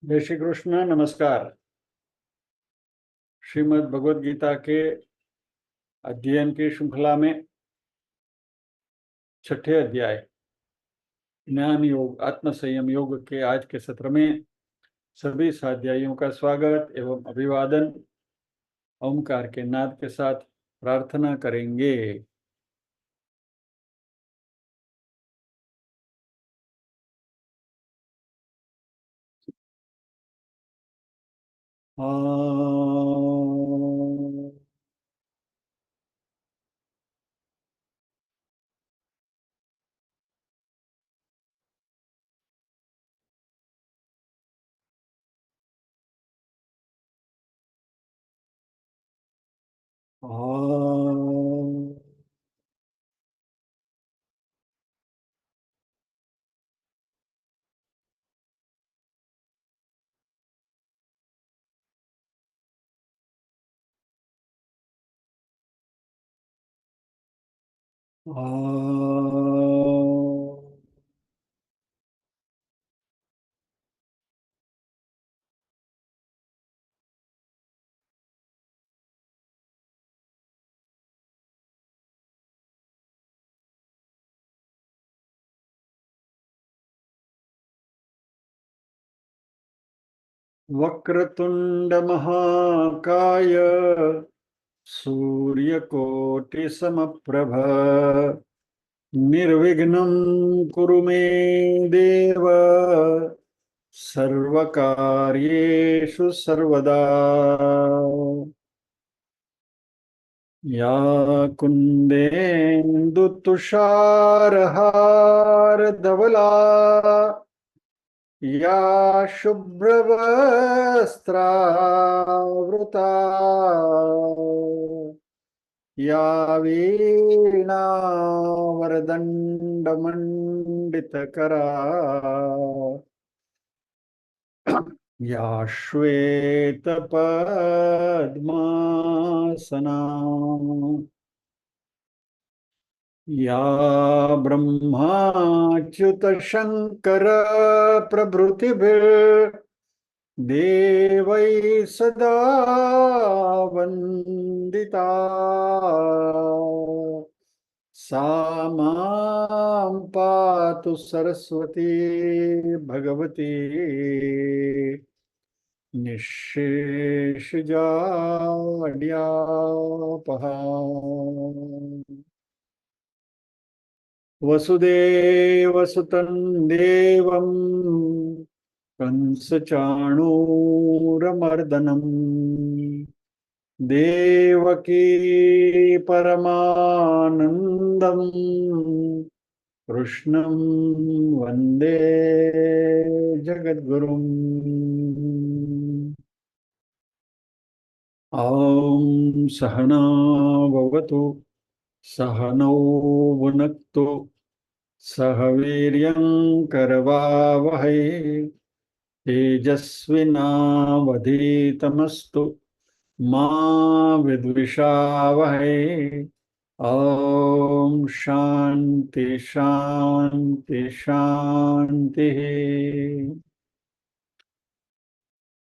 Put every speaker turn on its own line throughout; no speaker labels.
जय श्री कृष्ण। नमस्कार। श्रीमद् भगवद गीता के अध्ययन की श्रृंखला में छठे अध्याय ज्ञान योग आत्म संयम योग के आज के सत्र में सभी स्वाध्यायियों का स्वागत एवं अभिवादन ओंकार के नाद के साथ प्रार्थना करेंगे। वक्रतुंड महाकाय सूर्यकोटि समप्रभ निर्विघ्नं कुरु मे देव सर्वकार्येषु सर्वदा। या कुन्देन्दु तुषारहार धवला या शुभ्रवस्त्रावृता या वीणावरदण्डमण्डितकरा या श्वेतपद्मासना या ब्रह्माच्युतशङ्कर प्रभृतिभिर्देवैः सदा वन्दिता सा मां पातु सरस्वती भगवती निःशेषजाड्यापहा। वसुदेवसुतं देवं कंसचाणूरमर्दनम् देवकी परमानन्दं कृष्णं वन्दे जगद्गुरुम्। ॐ सहना भवतु सहनौ भुनक्तु सह वीर्यं करवावहै तेजस्विनावधीतमस्तु मा विद्विषावहै। ॐ शान्ति शान्ति शान्तिः।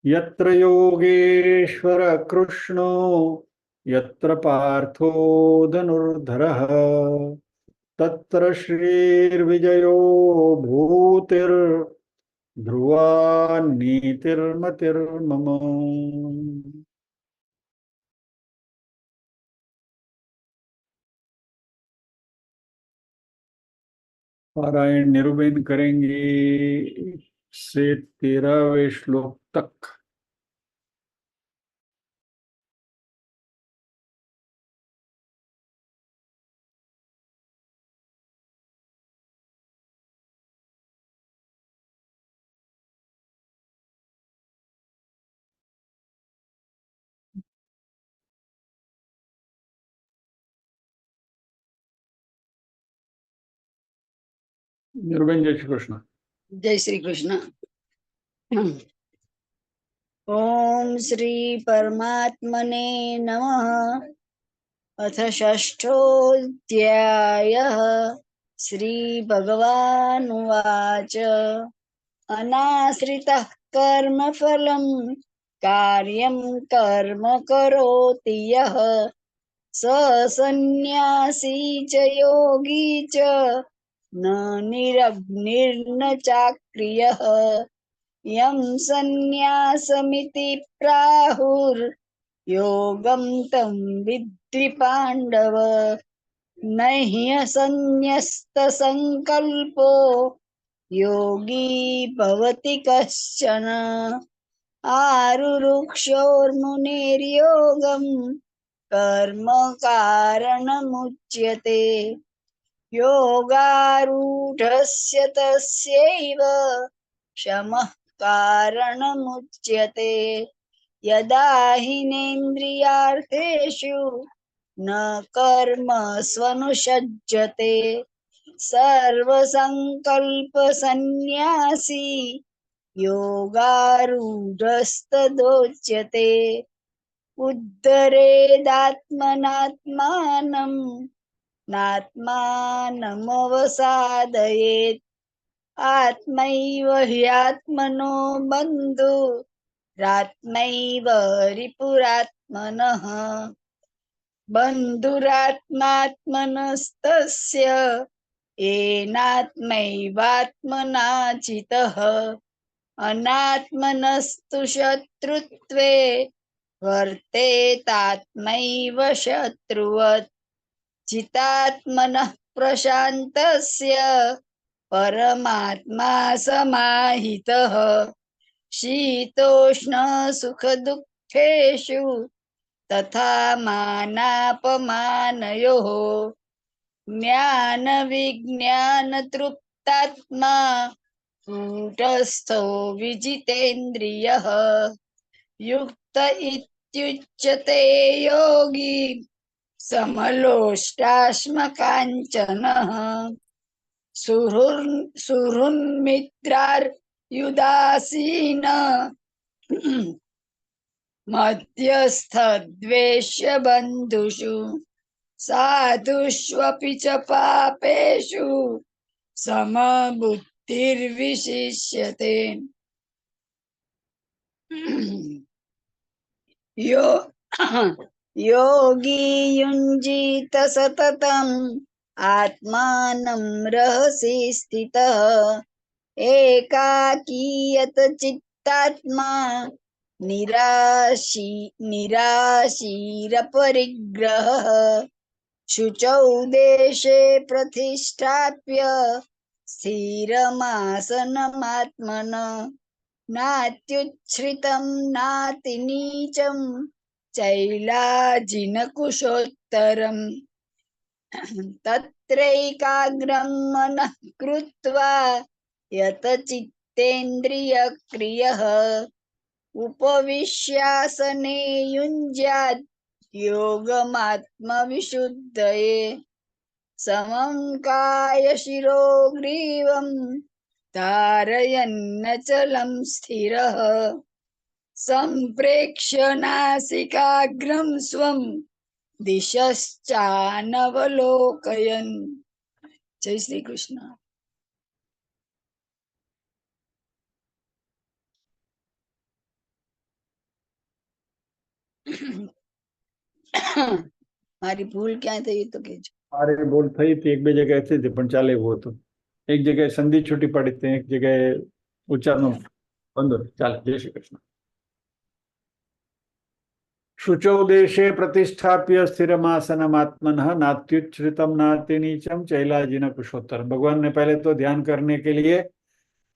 यत्र योगेश्वर कृष्णो यत्र पार्थो धनुर्धरः तत्र श्रीर्विजयो भूतिर्ध्रुवा नीतिर्मतिर्मम। पारायण निरूबेन करेंगे से 13वें श्लोक तक। निरूबेन जय श्री कृष्ण।
जय श्री कृष्ण। ओम श्री परमात्मने नमः। अथ षष्ठोऽध्यायः। श्री भगवानुवाच अनाश्रितः कर्मफलं कार्यं कर्म करोति यः स सन्न्यासी च योगी च न निरग्निर्न चाक्रियः यं सन्न्यासमिति प्राहुर्योगं तं विद्धि पाण्डव न ह्यसन्न्यस्तसङ्कल्पो योगी भवति कश्चन आरुरुक्षोर्मुनेर्योगं कर्म कारणमुच्यते योगारूढस्य तस्यैव शमः कारणमुच्यते यदा हिनेन्द्रियार्थेषु न कर्मस्वनुषज्यते सर्वसङ्कल्पसन्न्यासी योगारूढस्तदोच्यते उद्धरेदात्मनात्मानं नात्मानमवसादयेत् आत्मैव ह्यात्मनो बन्धुरात्मैव रिपुरात्मनः बन्धुरात्मात्मनस्तस्य येनात्मैवात्मना चितः अनात्मनस्तु शत्रुत्वे वर्तेतात्मैव शत्रुवत् चितात्मनः प्रशान्तस्य परमात्मा समाहितः शीतोष्णसुखदुःखेषु तथा मानापमानयोः ज्ञानविज्ञानतृप्तात्मा कूटस्थो विजितेन्द्रियः युक्त इत्युच्यते योगी समलोष्टाश्मकाञ्चनः सुहृन्मित्रार्युदासीन मध्यस्थद्वेष्य बन्धुषु साधुष्वपि च पापेषु समबुद्धिर्विशिष्यते यो योगी युञ्जीत सततम् आत्मानं रहसि स्थितः एकाकीयत चित्तात्मा निराशीरपरिग्रहः शुचौ देशे प्रतिष्ठाप्य स्थिरमासनमात्मनः नात्युच्छ्रितं नातिनीचं चैलाजिनकुशोत्तरम् तत्रैकाग्रं मनः कृत्वा यतचित्तेन्द्रियक्रियः उपविश्यासने युञ्ज्यात् योगमात्मविशुद्धये समं कायशिरो ग्रीवं धारयन्नचलं स्थिरः सम्प्रेक्ष्य नासिकाग्रं स्वं दिशश्चानवलोकयन्। जय श्री कृष्ण। મારી ભૂલ ક્યાં થઈ તો કેજો।
મારે ભૂલ થઈ હતી, એક બે જગ્યાએ થઈ હતી, પણ ચાલે એવું હતું। એક જગ્યાએ સંધિ છૂટી પડી હતી, એક જગ્યાએ ઉચ્ચારનો બંધો ચાલે। જય શ્રી કૃષ્ણ। शुचौ देशे प्रतिष्ठाप्य स्थिरमासनमात्मनः नात्युच्छ्रितम नाति नीचम चैलाजिन कुशोत्तर। भगवान ने पहले तो ध्यान करने के लिए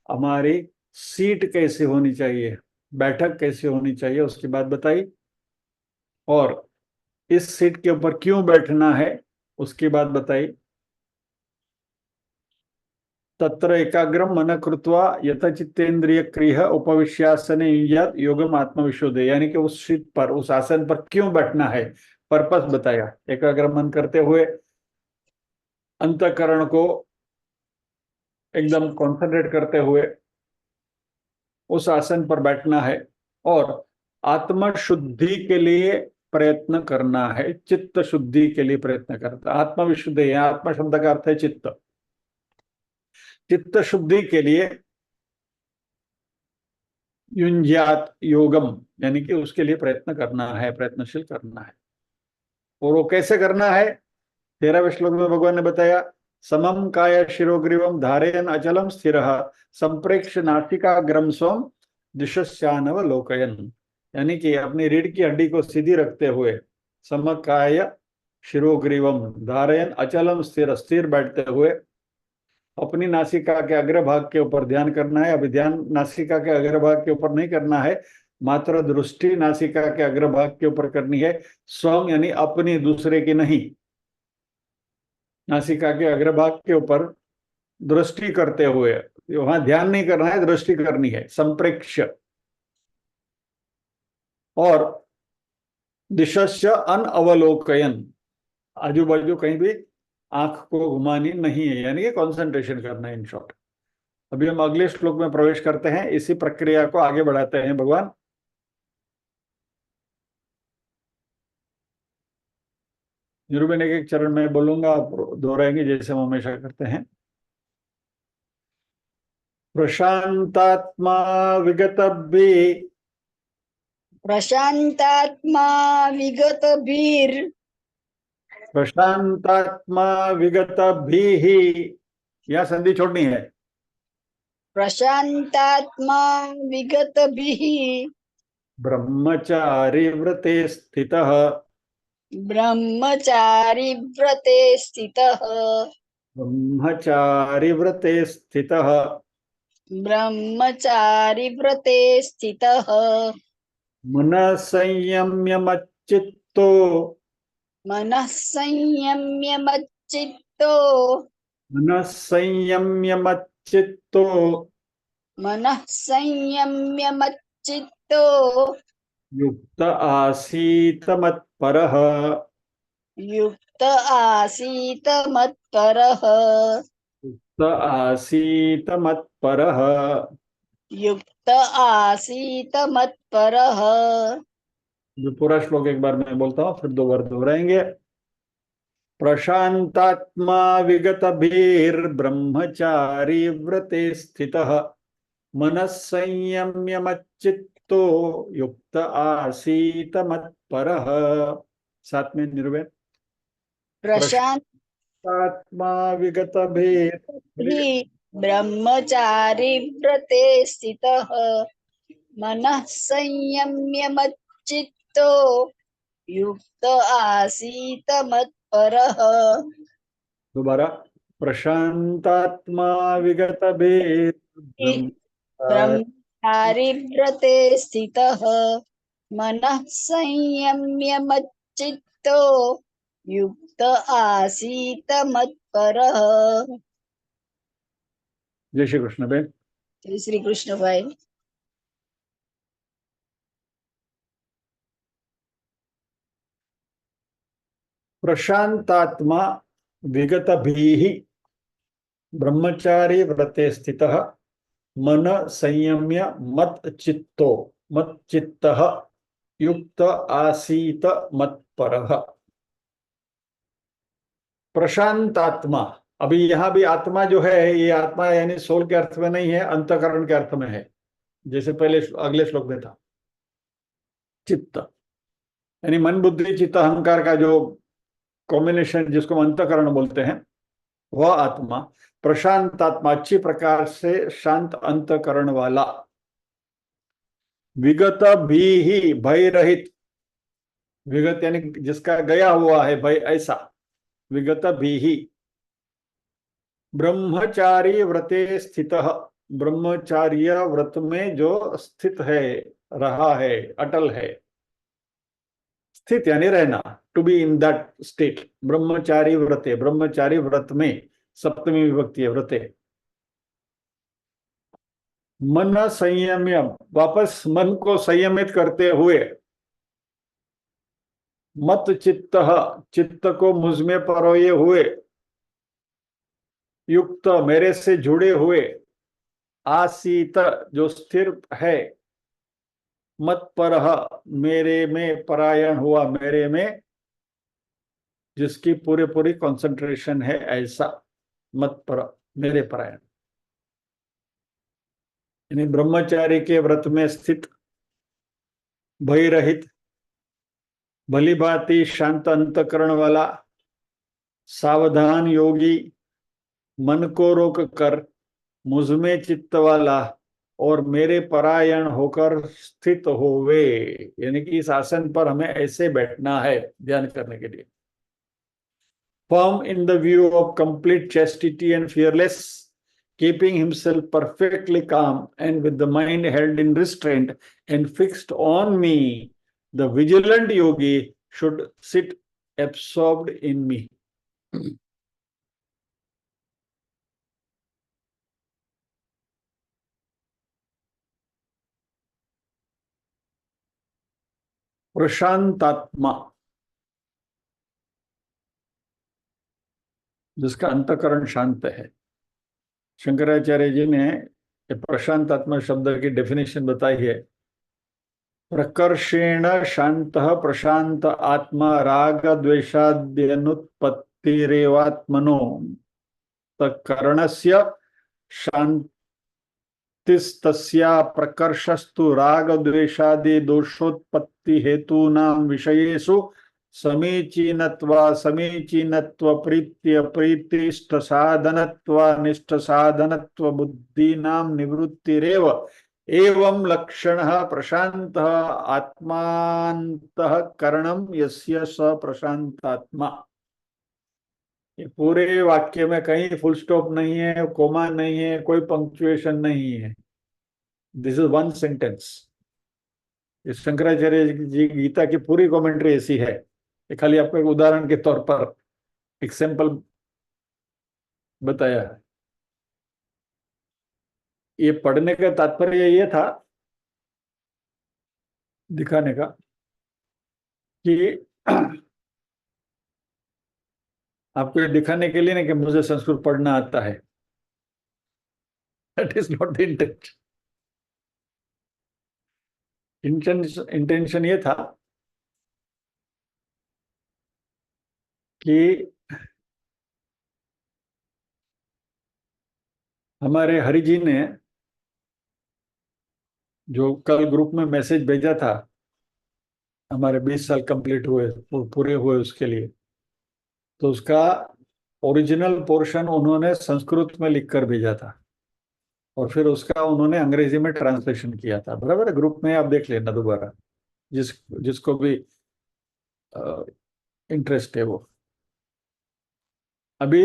हमारी सीट कैसी होनी चाहिए, बैठक कैसी होनी चाहिए, उसकी बात बताई, और इस सीट के ऊपर क्यों बैठना है उसकी बात बताई। तत्र एकाग्रम मन कृत्वा यथचित्तेन्द्रिय क्रिय उपविश्यासने युञ्ज्यात् योगम आत्मविशुद्धये, यानी कि उस सीट पर, उस आसन पर क्यों बैठना है, पर्पस बताया। एकाग्र मन करते हुए अंतःकरण को एकदम कॉन्सेंट्रेट करते हुए उस आसन पर बैठना है, और आत्म शुद्धि के लिए प्रयत्न करना है, चित्त शुद्धि के लिए प्रयत्न करता। आत्मविशुद्धि, आत्मा शब्द का अर्थ है चित्त। चित्त शुद्धि के लिए युंज्यात योगम, यानी कि उसके लिए प्रयत्न करना है, प्रयत्नशील करना है। और वो कैसे करना है? 13वें श्लोक में भगवान ने बताया, समम काय शिरोग्रीवम धारयन अचलम स्थिर संप्रेक्ष नासिकाग्रम स्वम दिशस्यानव लोकयन, यानी कि अपनी रीढ़ की हड्डी को सीधी रखते हुए, समकाय शिरोग्रीवम धारयन अचलम स्थिर, स्थिर बैठते हुए अपनी नासिका के अग्रभाग के ऊपर ध्यान करना है। अभी ध्यान नासिका के अग्रभाग के ऊपर नहीं करना है, मात्र दृष्टि नासिका के अग्रभाग के ऊपर करनी है। स्वम यानी अपनी, दूसरे की नहीं। नासिका के अग्रभाग के ऊपर दृष्टि करते हुए, वहां ध्यान नहीं करना है, दृष्टि करनी है, संप्रेक्ष्य। और दिशस्य अनअवलोकयन, आजू बाजू कहीं भी आंख को घुमानी नहीं है, यानी कि कंसंट्रेशन करना है, इन शॉर्ट। अभी हम अगले श्लोक में प्रवेश करते हैं, इसी प्रक्रिया को आगे बढ़ाते हैं भगवान। निरूपण एक एक चरण में बोलूंगा, आप दोहराएंगे जैसे हम हमेशा करते हैं। प्रशांतात्मा विगतभि,
प्रशांतात्मा विगतभिर्,
प्रशांतात्मा विगतभिः, यह संधि छोड़नी है।
प्रशांतात्मा विगतभिः
ब्रह्मचारी व्रते स्थितः,
ब्रह्मचारी व्रते स्थितः,
ब्रह्मचारी व्रते स्थितः,
ब्रह्मचारी व्रते स्थितः,
मनः संयम्य मच्चित्तो,
मनः संयम्य मच्चित्तो,
मनः संयम्य मच्चित्तो,
मनः संयम्य मच्चित्तो,
युक्त आसीत मत्परः,
युक्त आसीत मत्परः,
युक्त आसीत मत्परः।
युक्त आसीत मत्परः।
जो पूरा श्लोक एक बार मैं बोलता हूँ, फिर 2 बार दोहराएंगे। प्रशांतात्मा विगतभिर्ब्रह्मचारी व्रते स्थितः, मनः संयम्य मच्चित्तो, युक्त आसीत मत्परः। साथ में निर्वय।
प्रशांत
प्रशांतात्मा विगतभिर्,
ही ब्रह्मचारी व्रते स्थितः, मनः संयम्य मच्चित्तो, युक्त आसीत मत्परः।
दोबारा। प्रशांतात्मा विगतभिर्,
ब्रह्मचारी व्रते स्थितः, मनः संयम्य मच्चित्तो, युक्त आसीत मत्परः।
जय श्री कृष्ण बेन।
जय श्री कृष्ण भाई।
प्रशांतात्मा विगतभिः ब्रह्मचारी व्रते स्थितः, मन संयम्य मत चित्तो, मत चित्तः, युक्त आसीत मत्परः। प्रशांतात्मा, अभी यहां भी आत्मा जो है, ये आत्मा यानी सोल के अर्थ में नहीं है, अंतकरण के अर्थ में है, जैसे पहले अगले श्लोक में था। चित्त यानी मन बुद्धि चित्त अहंकार का जो कॉम्बिनेशन, जिसको हम अंतकरण बोलते हैं, वह आत्मा। प्रशांत आत्मा, अच्छी प्रकार से शांत अंतकरण वाला। विगत भी ही, भय रहित, विगत यानी जिसका गया हुआ है भय, ऐसा। विगत भी ही ब्रह्मचारी व्रते स्थित, ब्रह्मचार्य व्रत में जो स्थित है, रहा है, अटल है। स्थित यानी रहना, to be in that state. ब्रह्मचारी व्रते, ब्रह्मचारी व्रत में, सप्तमी विभक्ति है व्रते। मन संयम्य, वापस मन को संयमित करते हुए, मत चित्त, चित्त को मुझ में परोए हुए, युक्त मेरे से जुड़े हुए, आसीत जो स्थिर है, मत पर मेरे में परायण हुआ, मेरे में जिसकी पूरी पूरी कंसंट्रेशन है, ऐसा। मत पर मेरे परायण। यानी ब्रह्मचारी के व्रत में स्थित, भय रहित, भली भांति शांत अंतकरण वाला, सावधान योगी, मन को रोक कर मुझमें चित्त वाला और मेरे परायण होकर स्थित होवे। यानी कि इस आसन पर हमें ऐसे बैठना है ध्यान करने के लिए। Firm in the view of complete chastity and fearless, keeping himself perfectly calm and with the mind held in restraint and fixed on me, the vigilant yogi should sit absorbed in me. प्रशांतात्मा, जिसका अंतकरण शांत है। शंकराचार्य जी ने प्रशांतात्मा शब्द की definition बताई है। प्रकर्षेण शांत प्रशांत आत्मा राग द्वेषाद्यनुत्पत्तिरेवात्मनो तत्करणस्य शांतिस्तस्या प्रकर्षस्तु राग द्वेषादि दोषोत्पत्ति हेतूनां विषयेषु समीचीनत्वा समीचीनत्व प्रीत्य प्रीतिष्ठ साधनत्वा निष्ठ साधनत्व बुद्धीनां निवृत्तिरेव एवं लक्षणः प्रशांतः आत्मान्तःकरणं यस्य स प्रशांतात्मा। ये पूरे वाक्य में कहीं फुल स्टॉप नहीं है, कोमा नहीं है, कोई पंक्चुएशन नहीं है। This is one sentence. इस शंकराचार्य जी गीता की पूरी कमेंट्री ऐसी है। ये खाली आपको एक उदाहरण के तौर पर एक सैंपल बताया है। ये पढ़ने का तात्पर्य ये था दिखाने का कि आपको ये दिखाने के लिए ना कि मुझे संस्कृत पढ़ना आता है। That is not the intention. Intention ये था कि हमारे हरि जी ने जो कल ग्रुप में मैसेज भेजा था, हमारे 20 साल कंप्लीट हुए, पूरे हुए उसके लिए, तो उसका ओरिजिनल पोर्शन उन्होंने संस्कृत में लिखकर भेजा था और फिर उसका उन्होंने अंग्रेजी में ट्रांसलेशन किया था। बराबर है, ग्रुप में आप देख लेना दोबारा, जिसको भी इंटरेस्ट है वो। अभी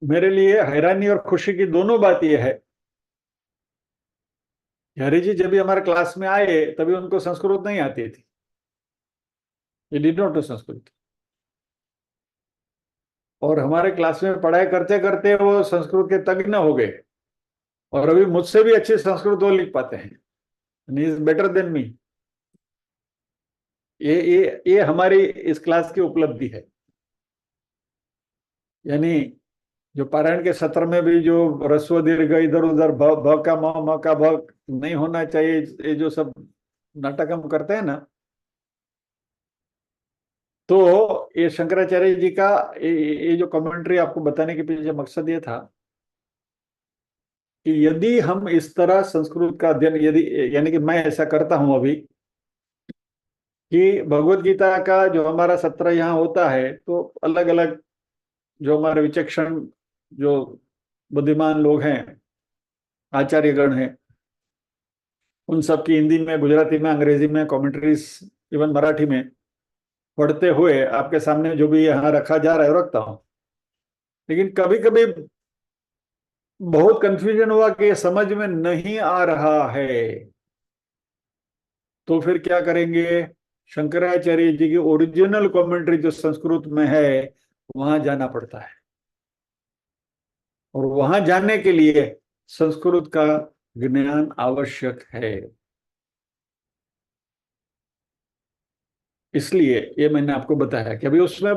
मेरे लिए हैरानी और खुशी की दोनों बात यह है, हरि जी जब भी हमारे क्लास में आए तभी उनको संस्कृत नहीं आती थी। ये डिड नॉट टू संस्कृत। और हमारे क्लास में पढ़ाई करते करते वो संस्कृत के तज्ञ हो गए और अभी मुझसे भी अच्छी संस्कृत वो लिख पाते हैं। He is better than me. ये हमारी इस क्लास की उपलब्धि है। यानी जो पारायण के सत्र में भी जो ह्रस्व दीर्घ इधर उधर भ का म का भ नहीं होना चाहिए, ये जो सब नाटक हम करते हैं ना, तो ये शंकराचार्य जी का ये जो कमेंट्री आपको बताने के पीछे मकसद ये था कि यदि हम इस तरह संस्कृत का अध्ययन, यदि यानी कि मैं ऐसा करता हूं अभी कि भगवत गीता का जो हमारा सत्र यहाँ होता है, तो अलग अलग जो हमारे विचक्षण जो बुद्धिमान लोग हैं, आचार्यगण हैं, उन सब की हिंदी में, गुजराती में, अंग्रेजी में कमेंट्रीज, इवन मराठी में पढ़ते हुए आपके सामने जो भी यहाँ रखा जा रहा है रखता हूँ। लेकिन कभी कभी बहुत कंफ्यूजन हुआ कि समझ में नहीं आ रहा है, तो फिर क्या करेंगे? शंकराचार्य जी की ओरिजिनल कमेंट्री जो संस्कृत में है वहां जाना पड़ता है, और वहां जाने के लिए संस्कृत का ज्ञान आवश्यक है। इसलिए ये मैंने आपको बताया कि अभी उसमें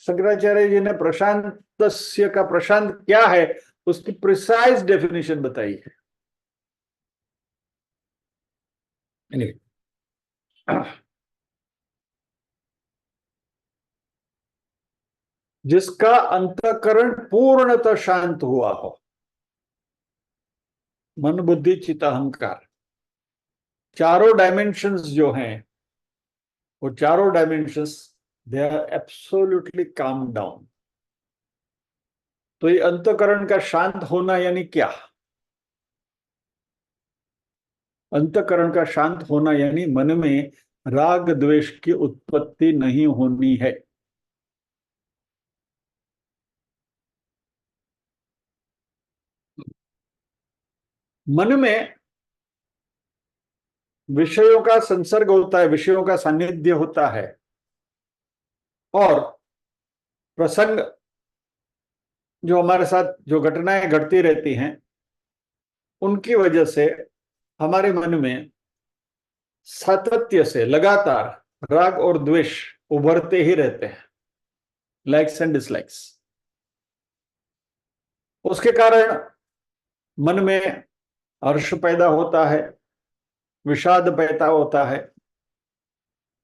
शंकराचार्य जी ने प्रशांतस्य का प्रशांत क्या है उसकी प्रिसाइज डेफिनेशन बताई है। Anyway, जिसका अंतःकरण पूर्णतः शांत हुआ हो। मन बुद्धि चित्त अहंकार, चारों डायमेंशंस जो हैं, वो चारों dimensions they are absolutely calm down. तो ये अंतःकरण का शांत होना यानी क्या? अंतःकरण का शांत होना यानी मन में राग द्वेष की उत्पत्ति नहीं होनी है। मन में विषयों का संसर्ग होता है, विषयों का सानिध्य होता है, और प्रसंग जो हमारे साथ जो घटनाएं घटती रहती हैं, उनकी वजह से हमारे मन में सातत्य से लगातार राग और द्वेष उभरते ही रहते हैं, लाइक्स एंड डिसलाइक्स। उसके कारण मन में हर्ष पैदा होता है, विषाद पैदा होता है,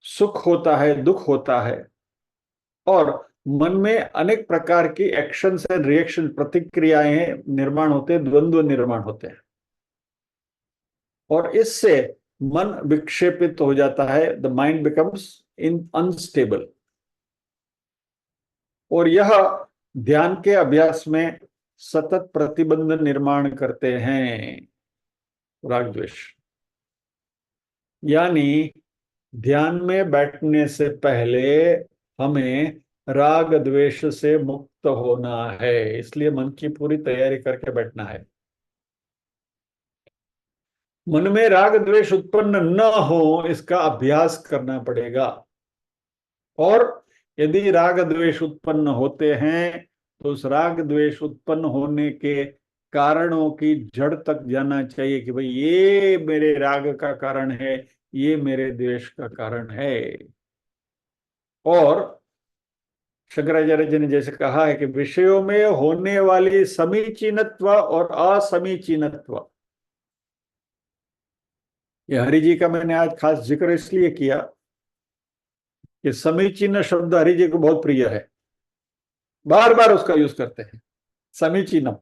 सुख होता है, दुख होता है, और मन में अनेक प्रकार की एक्शंस एंड रिएक्शन, प्रतिक्रियाएं निर्माण होते हैं, द्वंद्व निर्माण होते हैं, और इससे मन विक्षेपित हो जाता है। The mind becomes in unstable. और यह ध्यान के अभ्यास में सतत प्रतिबंध निर्माण करते हैं, राग द्वेष। यानी ध्यान में बैठने से पहले हमें राग द्वेष से मुक्त होना है, इसलिए मन की पूरी तैयारी करके बैठना है। मन में राग द्वेष उत्पन्न न हो, इसका अभ्यास करना पड़ेगा। और यदि राग द्वेष उत्पन्न होते हैं तो उस राग द्वेष उत्पन्न होने के कारणों की जड़ तक जाना चाहिए कि भाई ये मेरे राग का कारण है, ये मेरे द्वेष का कारण है। और शंकराचार्य जी ने जैसे कहा है कि विषयों में होने वाली समीचीनत्व और असमीचीनत्व, ये हरि जी का मैंने आज खास जिक्र इसलिए किया कि समीचीन शब्द हरि जी को बहुत प्रिय है, बार बार उसका यूज करते हैं। समीचीनम,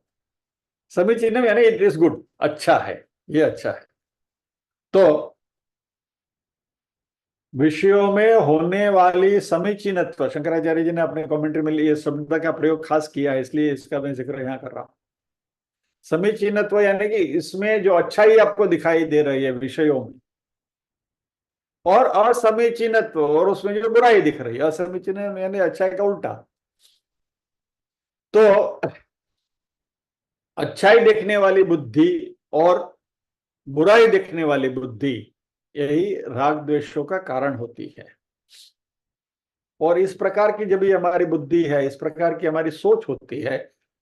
समीचीनम यानी इट इज गुड, अच्छा है, ये अच्छा है। तो विषयों में होने वाली समीचीनत्व, शंकराचार्य जी ने अपने कमेंट्री में ये शब्द का प्रयोग खास किया है, इसलिए इसका मैं जिक्र यहां कर रहा हूं। समीचीनत्व यानी कि इसमें जो अच्छाई आपको दिखाई दे रही है विषयों में, और असमीचीनत्व और उसमें जो बुराई दिख रही है। असमीचीन यानी अच्छाई का उल्टा। तो अच्छाई देखने वाली बुद्धि और बुराई देखने वाली बुद्धि, यही राग द्वेषों का कारण होती है। और इस प्रकार की जब ये हमारी बुद्धि है, इस प्रकार की हमारी सोच होती है,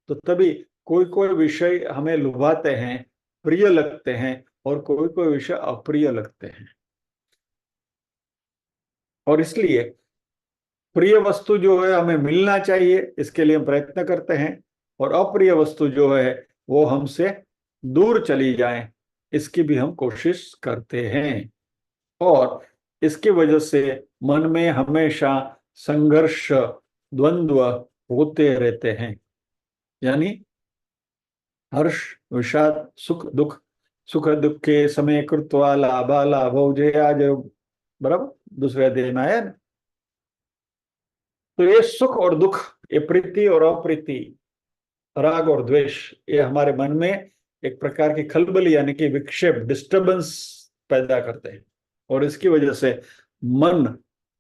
तो तभी कोई कोई विषय हमें लुभाते हैं, प्रिय लगते हैं, और कोई कोई विषय अप्रिय लगते हैं। और इसलिए प्रिय वस्तु जो है हमें मिलना चाहिए, इसके लिए हम प्रयत्न करते हैं, और अप्रिय वस्तु जो है वो हमसे दूर चली जाए, इसकी भी हम कोशिश करते हैं। और इसकी वजह से मन में हमेशा संघर्ष, द्वंद्व होते रहते हैं। यानी हर्ष, विषाद, सुख दुख, सुख दुख के समय कृत्वा लाभा लाभो जया जय, बराबर दूसरे अध्याय में आया ना। तो ये सुख और दुख, ये प्रीति और अप्रीति, राग और द्वेष, ये हमारे मन में एक प्रकार की खलबली यानी कि विक्षेप, डिस्टर्बेंस पैदा करते हैं, और इसकी वजह से मन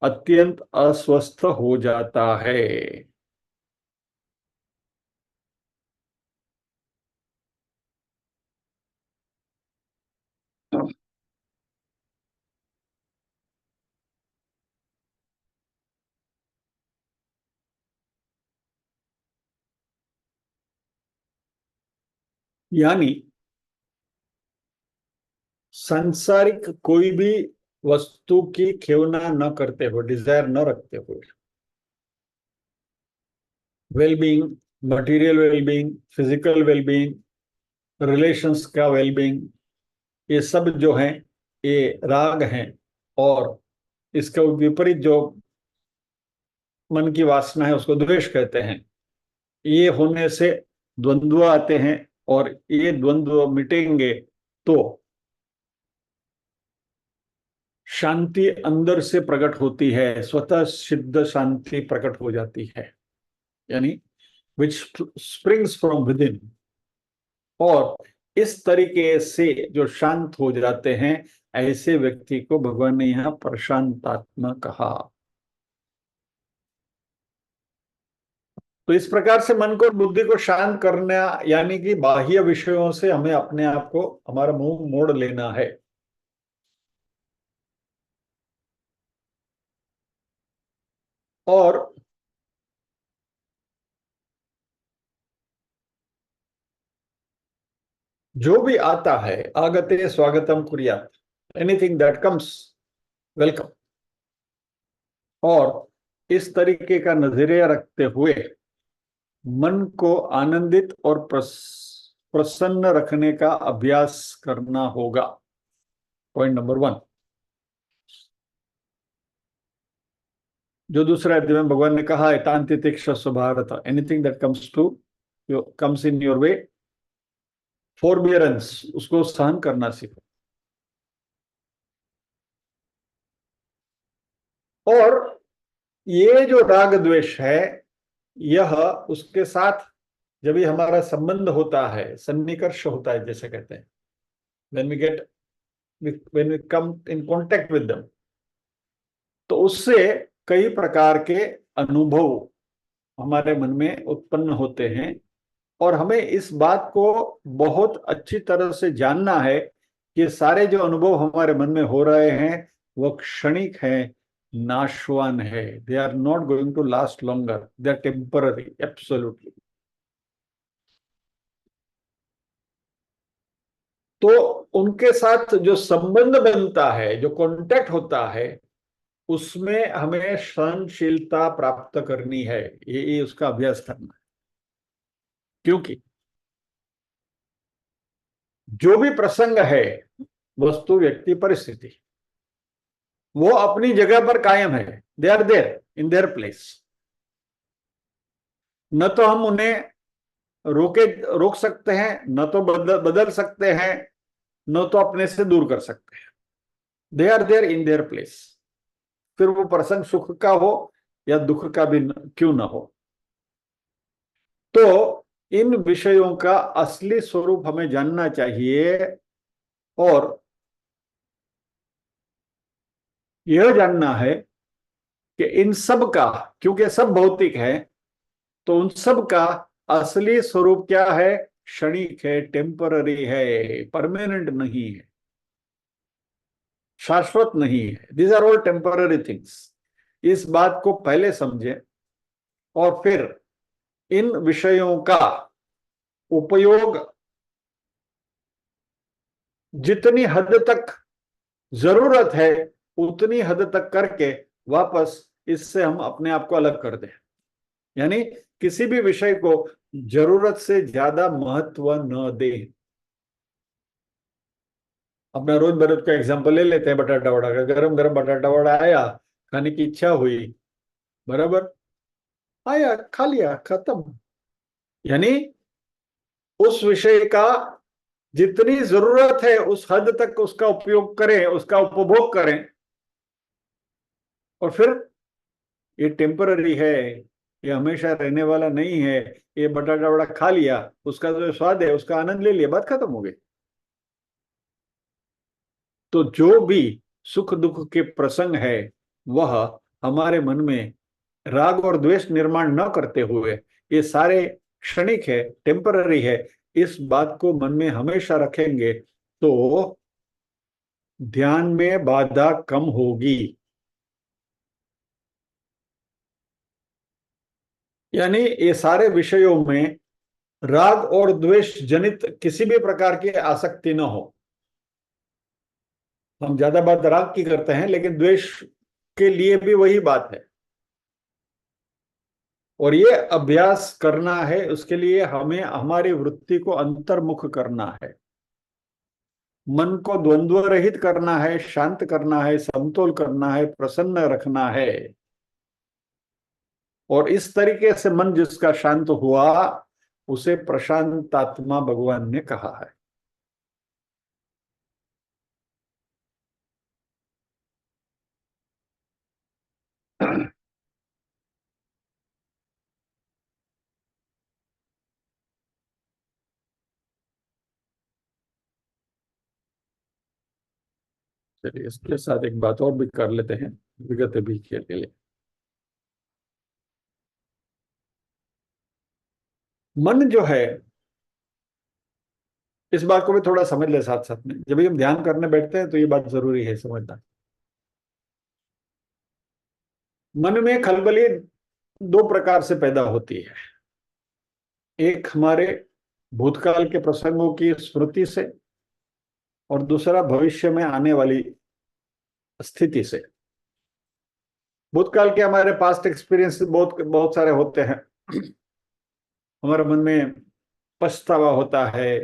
अत्यंत अस्वस्थ हो जाता है। यानी सांसारिक कोई भी वस्तु की खेवना न करते हुए, डिजायर न रखते हुए, wellbeing, material wellbeing, physical wellbeing, relations का वेलबींग, ये सब जो है ये राग हैं। और इसका विपरीत जो मन की वासना है उसको द्वेष कहते हैं। ये होने से द्वंद्व आते हैं, और ये द्वंद्व मिटेंगे तो शांति अंदर से प्रकट होती है, स्वतः सिद्ध शांति प्रकट हो जाती है, यानी विच स्प्रिंग्स फ्रॉम विद इन। और इस तरीके से जो शांत हो जाते हैं, ऐसे व्यक्ति को भगवान ने यहां प्रशांतात्मा कहा। तो इस प्रकार से मन को और बुद्धि को शांत करना, यानी कि बाह्य विषयों से हमें अपने आप को, हमारा मुंह मोड़ लेना है। और जो भी आता है, आगते स्वागतम कुर्यात, एनीथिंग दैट कम्स, वेलकम। और इस तरीके का नजरिया रखते हुए मन को आनंदित और प्रसन्न रखने का अभ्यास करना होगा। Point number 1। जो दूसरे अध्याय में भगवान ने कहा है, तांति तिक्षस्व भारत, anything that comes in your way, forbearance, उसको सहन करना सीखो। और ये जो राग द्वेष है, यह उसके साथ जब भी हमारा संबंध होता है, सन्निकर्ष होता है जैसे कहते हैं, when we come in contact with them, तो उससे कई प्रकार के अनुभव हमारे मन में उत्पन्न होते हैं। और हमें इस बात को बहुत अच्छी तरह से जानना है कि सारे जो अनुभव हमारे मन में हो रहे हैं वो क्षणिक है, नाशवान है। They are not going to last longer, they are temporary, absolutely. तो उनके साथ जो संबंध बनता है, जो कांटेक्ट होता है, उसमें हमें सहनशीलता प्राप्त करनी है। ये उसका अभ्यास करना है। क्योंकि जो भी प्रसंग है, वस्तु, व्यक्ति, परिस्थिति, वो अपनी जगह पर कायम है। They are there in their place. न तो हम उन्हें रोक सकते हैं, न तो बदल सकते हैं, न तो अपने से दूर कर सकते हैं। They are there in their place. फिर वो प्रसंग सुख का हो या दुख का भी क्यों ना हो। तो इन विषयों का असली स्वरूप हमें जानना चाहिए, और यह जानना है कि इन सब का, क्योंकि सब भौतिक है, तो उन सब का असली स्वरूप क्या है? क्षणिक है, टेम्पररी है, परमानेंट नहीं है, शाश्वत नहीं है। These are all temporary things. इस बात को पहले समझे, और फिर इन विषयों का उपयोग जितनी हद तक जरूरत है उतनी हद तक करके वापस इससे हम अपने आप को अलग कर दें। यानी किसी भी विषय को जरूरत से ज्यादा महत्व न दें। अपना रोज बरोज का एग्जांपल ले लेते हैं, बटाटा वड़ा का। गरम गरम बटाटा वड़ा आया, खाने की इच्छा हुई, बराबर, आया, खा लिया, खत्म। यानी उस विषय का जितनी जरूरत है उस हद तक उसका उपयोग करें, उसका उपभोग करें। और फिर ये टेम्पररी है, ये हमेशा रहने वाला नहीं है। ये बटाटा वड़ा खा लिया, उसका जो स्वाद है उसका आनंद ले लिया, बात खत्म हो गई। तो जो भी सुख दुख के प्रसंग है, वह हमारे मन में राग और द्वेष निर्माण न करते हुए, ये सारे क्षणिक है, टेम्पररी है, इस बात को मन में हमेशा रखेंगे तो ध्यान में बाधा कम होगी। यानी ये सारे विषयों में राग और द्वेष जनित किसी भी प्रकार की आसक्ति न हो। हम ज्यादा बात राग की करते हैं, लेकिन द्वेष के लिए भी वही बात है। और ये अभ्यास करना है, उसके लिए हमें हमारी वृत्ति को अंतर्मुख करना है, मन को द्वंद्व रहित करना है, शांत करना है, समतोल करना है, प्रसन्न रखना है। और इस तरीके से मन जिसका शांत हुआ उसे प्रशांत आत्मा भगवान ने कहा है। चलिए इसके साथ एक बात और भी कर लेते हैं विगत भी के लिए। मन जो है, इस बात को भी थोड़ा समझ ले साथ साथ में, जब भी हम ध्यान करने बैठते हैं तो ये बात जरूरी है समझना। मन में खलबली दो प्रकार से पैदा होती है। एक हमारे भूतकाल के प्रसंगों की स्मृति से, और दूसरा भविष्य में आने वाली स्थिति से। भूतकाल के हमारे पास्ट एक्सपीरियंस बहुत बहुत सारे होते हैं। हमारे मन में पछतावा होता है,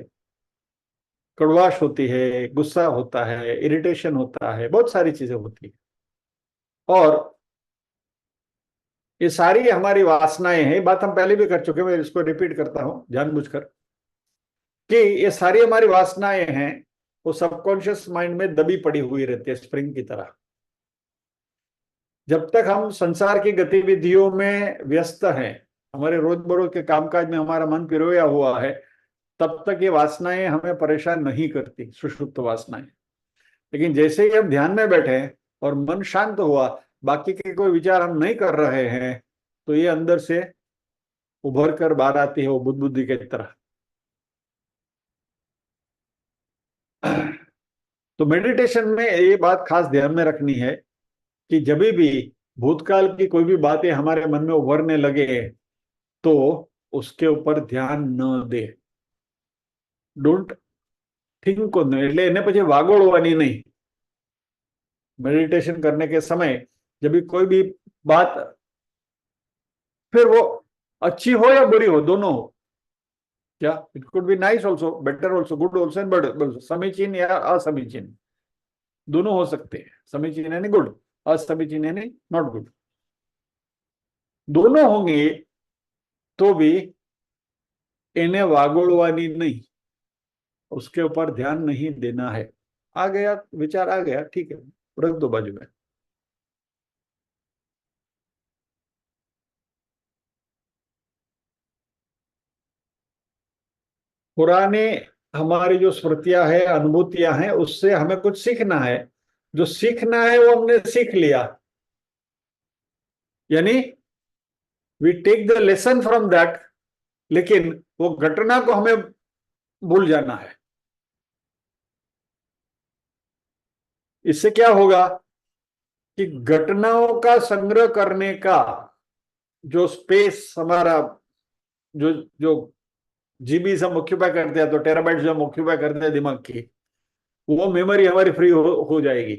कड़वाश होती है, गुस्सा होता है, इरिटेशन होता है, बहुत सारी चीजें होती है। और ये सारी हमारी वासनाएं हैं। बात हम पहले भी कर चुके हैं, मैं इसको रिपीट करता हूं जानबूझकर, कि ये सारी हमारी वासनाएं हैं, वो सबकॉन्शियस माइंड में दबी पड़ी हुई रहती है स्प्रिंग की तरह। जब तक हम संसार की गतिविधियों में व्यस्त हैं, हमारे रोज बरोज के कामकाज में हमारा मन पिरोया हुआ है, तब तक ये वासनाएं हमें परेशान नहीं करती, सुषुप्त वासनाएं। लेकिन जैसे ही हम ध्यान में बैठे और मन शांत हुआ, बाकी के कोई विचार हम नहीं कर रहे हैं, तो ये अंदर से उभर कर बाहर आती है, वो बुद्धि की तरह। तो मेडिटेशन में ये बात खास ध्यान में रखनी है कि जब भी भूतकाल की कोई भी बातें हमारे मन में उभरने लगे तो उसके ऊपर ध्यान न दे। डोंट थिंक ऑन એટલે એને પછી વાગોળવાની नहीं। मेडिटेशन करने के समय जब भी कोई भी बात, फिर वो अच्छी हो या बुरी हो, दोनों हो, क्या it could be nice also, better also, good also and but समीचीन या असमीचीन, दोनों हो सकते हैं। समीचीन यानी गुड, असमीचीन यानी नॉट गुड, दोनों होंगे। तो भी इन्हें वागोड़वानी नहीं, उसके ऊपर ध्यान नहीं देना है। आ गया विचार, आ गया, ठीक है, रख दो बाजू में। पुराने हमारी जो स्मृतियां हैं, अनुभूतियां हैं, उससे हमें कुछ सीखना है। जो सीखना है वो हमने सीख लिया, यानी we take the lesson from that. लेकिन वो घटना को हमें भूल जाना है। इससे क्या होगा कि घटनाओं का संग्रह करने का जो स्पेस हमारा, जो जो जीबी से हम ऑक्यूपाई करते हैं, तो टेराबाइट जो हम ऑक्यूपाई करते हैं दिमाग की, वो मेमोरी हमारी फ्री हो जाएगी।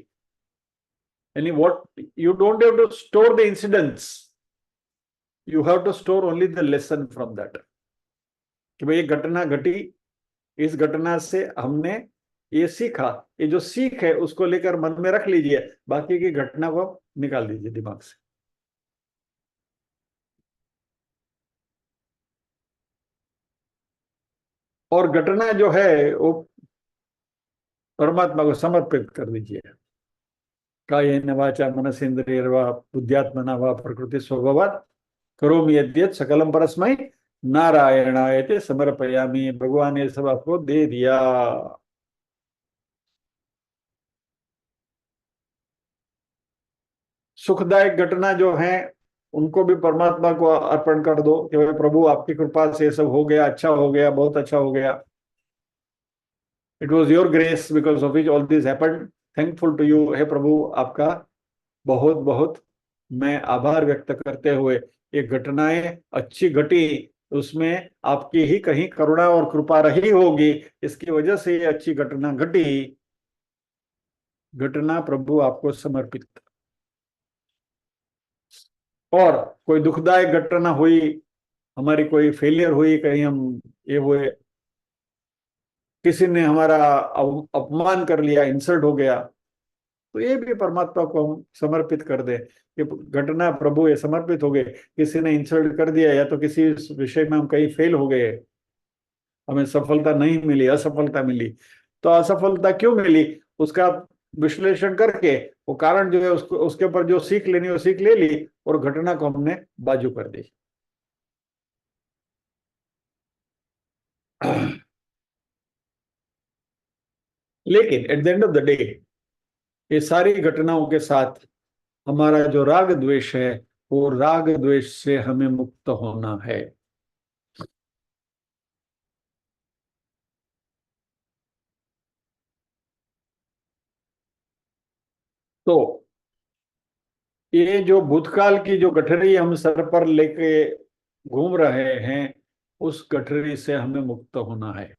यानी what you don't have to store the incidents, you have to store only the lesson from that. कि भाई ये घटना घटी, इस घटना से हमने ये सीखा, ये जो सीख है उसको लेकर मन में रख लीजिए, बाकी की घटना को निकाल दीजिए दिमाग से। और घटना जो है वो परमात्मा को समर्पित कर दीजिए। कायेन वाचा मनसेन्द्रियर्वा बुद्ध्यात्मना वा प्रकृति स्वभावात् करोमि यद्यत् सकलम परस्मै नारायणाय समर्पयामि। भगवान ने सब आपको दे दिया। सुखदायक घटना जो है उनको भी परमात्मा को अर्पण कर दो कि भाई प्रभु आपकी कृपा से सब हो गया, अच्छा हो गया, बहुत अच्छा हो गया। It was your grace because of which all this happened. Thankful to you, हे प्रभु आपका बहुत बहुत मैं आभार व्यक्त करते हुए, ये घटनाएं अच्छी घटी, उसमें आपकी ही कहीं करुणा और कृपा रही होगी, इसकी वजह से ये अच्छी घटना घटी। घटना प्रभु आपको समर्पित। और कोई दुखदायक घटना हुई, हमारी कोई फेलियर हुई, कहीं हम ये हुए, किसी ने हमारा अपमान कर लिया, इंसल्ट हो गया, तो ये भी परमात्मा को हम समर्पित कर दें कि घटना प्रभु ये समर्पित हो गए, किसी ने इंसल्ट कर दिया या तो किसी विषय में हम कहीं फेल हो गए, हमें सफलता नहीं मिली, असफलता मिली, तो असफलता क्यों मिली उसका विश्लेषण करके वो कारण जो है उसको उसके ऊपर जो सीख लेनी वो सीख ले ली और घटना को हमने बाजू कर दी। लेकिन at the end of the day ये सारी घटनाओं के साथ हमारा जो राग द्वेष है वो राग द्वेष से हमें मुक्त होना है। तो ये जो भूतकाल की जो गठरी हम सर पर लेके घूम रहे हैं उस गठरी से हमें मुक्त होना है।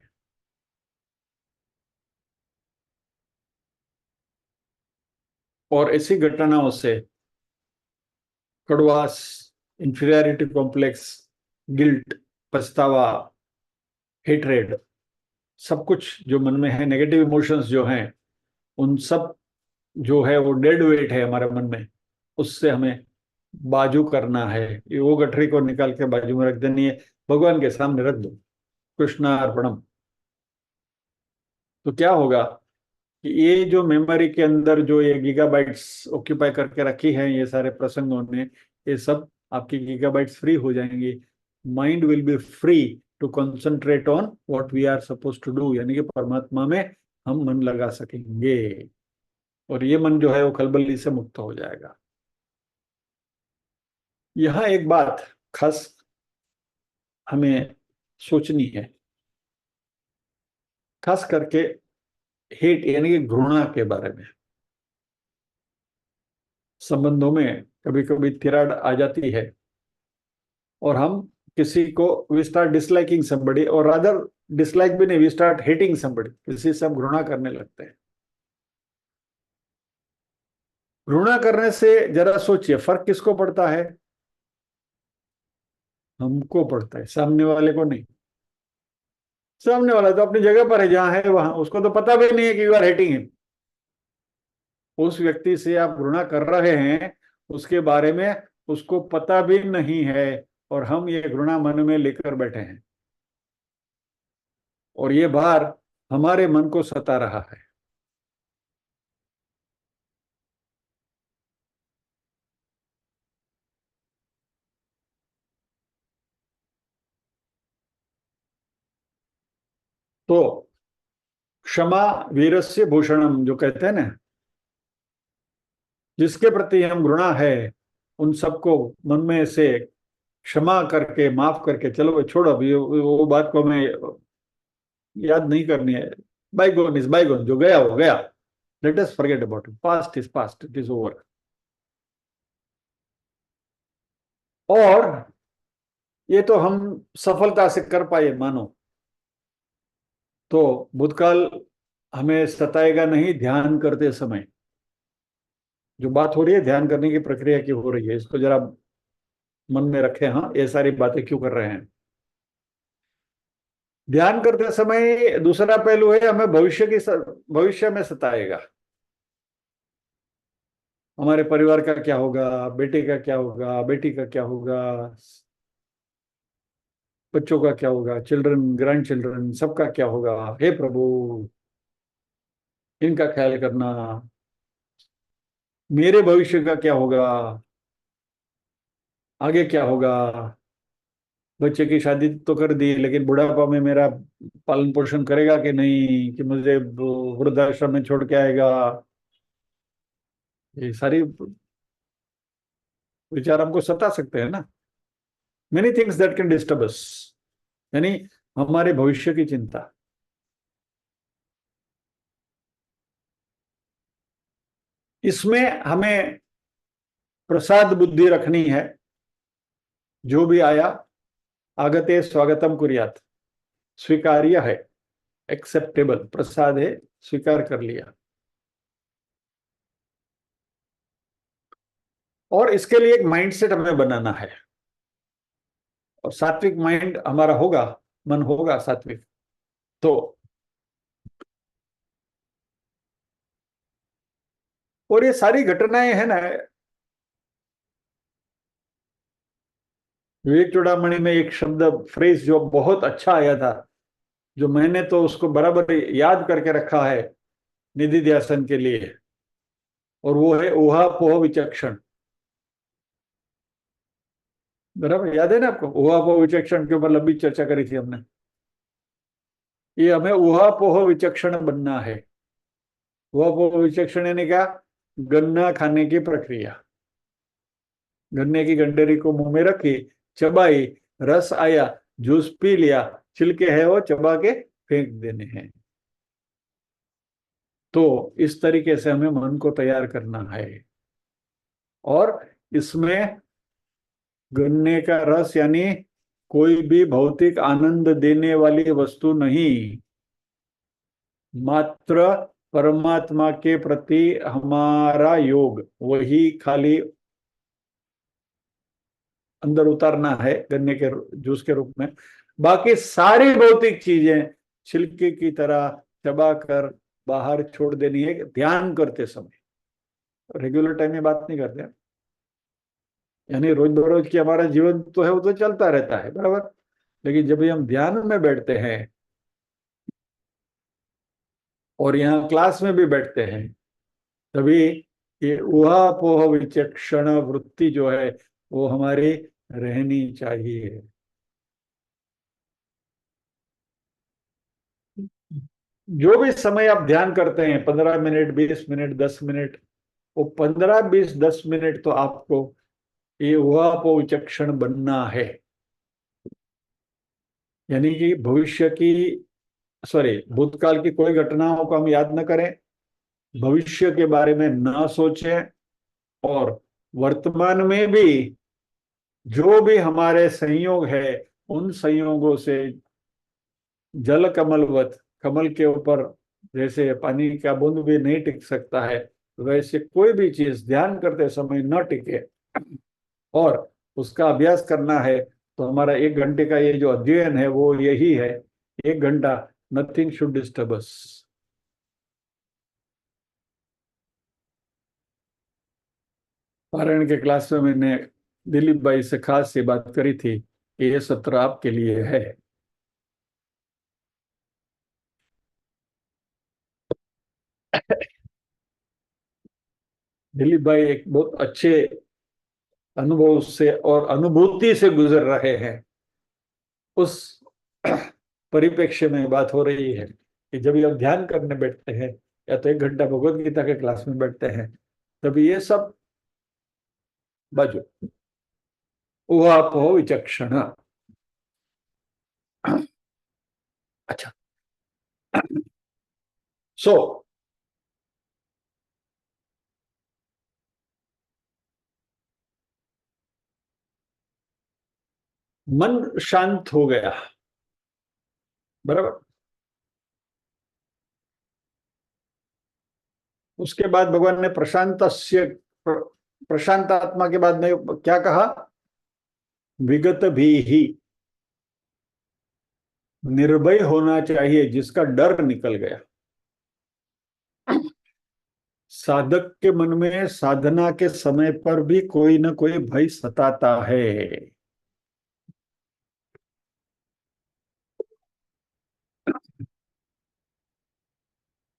और ऐसी घटनाओं से कड़वास, इंफीरियरिटी कॉम्प्लेक्स, गिल्ट, पछतावा, हेट्रेड, सब कुछ जो मन में है, नेगेटिव इमोशंस जो हैं, उन सब जो है वो डेड वेट है हमारे मन में, उससे हमें बाजू करना है। ये वो गठरी को निकाल के बाजू में रख देनी है, भगवान के सामने रख दो, कृष्णा अर्पणम। तो क्या होगा कि ये जो मेमोरी के अंदर जो ये गीगाबाइट्स ऑक्यूपाई करके रखी है ये सारे प्रसंगों ने, ये सब आपकी गीगाबाइट्स फ्री हो जाएंगी। Mind will be free to concentrate on what we are suppose to do, यानी कि परमात्मा में हम मन लगा सकेंगे और ये मन जो है वो खलबली से मुक्त हो जाएगा। यहाँ एक बात खास हमें सोचनी है, खास करके हेट यानी कि घृणा के बारे में। संबंधों में कभी कभी तिराड़ आ जाती है और हम किसी को वी स्टार्ट डिसलाइकिंग समबडी, और अदर डिसलाइक भी नहीं, वी स्टार्ट हेटिंग समबडी, किसी से हम घृणा करने लगते हैं। घृणा करने से जरा सोचिए फर्क किसको पड़ता है? हमको पड़ता है, सामने वाले को नहीं। सामने वाला तो अपनी जगह पर है, जहां है वहां, उसको तो पता भी नहीं है कि यू आर हेटिंग हिम। उस व्यक्ति से आप घृणा कर रहे हैं, उसके बारे में उसको पता भी नहीं है और हम ये घृणा मन में लेकर बैठे हैं और ये भार हमारे मन को सता रहा है। तो क्षमा वीरस्य भूषणम जो कहते हैं ना, जिसके प्रति हम घृणा है उन सबको मन में से क्षमा करके माफ करके चलो भाई छोड़ो, अभी वो बात को हमें याद नहीं करनी है। बाईगोन इज बाईगोन, जो गया हो गया, let us forget about it, past is past, it is over. और ये तो हम सफलता से कर पाए मानो, तो भूतकाल हमें सताएगा नहीं। ध्यान करते समय जो बात हो रही है, ध्यान करने की प्रक्रिया की हो रही है, इसको जरा मन में रखें। हाँ, ये सारी बातें क्यों कर रहे हैं? ध्यान करते समय दूसरा पहलू है, हमें भविष्य में सताएगा। हमारे परिवार का क्या होगा, बेटे का क्या होगा, बेटी का क्या होगा, बच्चों का क्या होगा, चिल्ड्रन, ग्रैंड चिल्ड्रन, सबका क्या होगा। हे प्रभु, इनका ख्याल करना। मेरे भविष्य का क्या होगा, आगे क्या होगा। बच्चे की शादी तो कर दी, लेकिन बुढ़ापा में मेरा पालन पोषण करेगा कि नहीं, कि मुझे वृद्धाश्रम में छोड़ के आएगा। ये सारी विचार हमको सता सकते हैं ना। Many things that can disturb us, यानी हमारे भविष्य की चिंता। इसमें हमें प्रसाद बुद्धि रखनी है। जो भी आया आगते स्वागतम कुर्यात, स्वीकार्य है, एक्सेप्टेबल प्रसाद है, स्वीकार कर लिया। और इसके लिए एक माइंडसेट हमें बनाना है, और सात्विक माइंड हमारा होगा, मन होगा सात्विक, तो और ये सारी घटनाएं है ना, विवेक चूड़ामणि में एक शब्द फ्रेज जो बहुत अच्छा आया था, जो मैंने तो उसको बराबर याद करके रखा है निधि ध्यासन के लिए, और वो है ऊहापोह विचक्षण। बराबर याद है ना आपको? ऊहापोह विचक्षण के ऊपर लंबी चर्चा करी थी हमने। ये हमें ऊहापोह विचक्षण बनना है। ऊहापोह विचक्षण यानी क्या? गन्ना खाने की प्रक्रिया। गन्ने की गंडेरी को मुंह में रखी, चबाई, रस आया, जूस पी लिया, छिलके है वो चबा के फेंक देने हैं। तो इस तरीके से हमें मन को तैयार करना है। और इसमें गन्ने का रस यानी कोई भी भौतिक आनंद देने वाली वस्तु नहीं, मात्र परमात्मा के प्रति हमारा योग, वही खाली अंदर उतारना है गन्ने के जूस के रूप में। बाकी सारी भौतिक चीजें छिलके की तरह चबा कर बाहर छोड़ देनी है ध्यान करते समय। रेगुलर टाइम में बात नहीं करते, यानी रोज बरोज की हमारा जीवन तो है वो तो चलता रहता है बराबर, लेकिन जब भी हम ध्यान में बैठते हैं और यहाँ क्लास में भी बैठते हैं, तभी ये ऊहापोह विचक्षण वृत्ति जो है वो हमारी रहनी चाहिए। जो भी समय आप ध्यान करते हैं, 15 मिनट, 20 मिनट, 10 मिनट, वो 15, 20, 10 मिनट तो आपको ये ऊहापोह विचक्षण बनना है। यानी कि भविष्य की, सॉरी, भूतकाल की कोई घटनाओं को हम याद न करें, भविष्य के बारे में न सोचें, और वर्तमान में भी जो भी हमारे संयोग है उन संयोगों से जल कमलवत, कमल के ऊपर जैसे पानी का बूंद भी नहीं टिक सकता है, वैसे कोई भी चीज ध्यान करते समय न टिके, और उसका अभ्यास करना है। तो हमारा 1 घंटे का ये जो अध्ययन है वो यही है, 1 घंटा नथिंग शुड डिस्टर्ब अस। पारायण के क्लास में मैंने दिलीप भाई से खास ये बात करी थी कि ये सत्र आपके लिए है। दिलीप भाई एक बहुत अच्छे अनुभव से और अनुभूति से गुजर रहे हैं। उस परिप्रेक्ष्य में बात हो रही है कि जब ये हम ध्यान करने बैठते हैं या तो 1 घंटा भगवत गीता के क्लास में बैठते हैं, तभी ये सब बाजू ऊहापोह विचक्षण। अच्छा, सो मन शांत हो गया, बराबर। उसके बाद भगवान ने प्रशांत आत्मा के बाद में क्या कहा? विगत भी ही, निर्भय होना चाहिए जिसका डर निकल गया। साधक के मन में साधना के समय पर भी कोई ना कोई भय सताता है।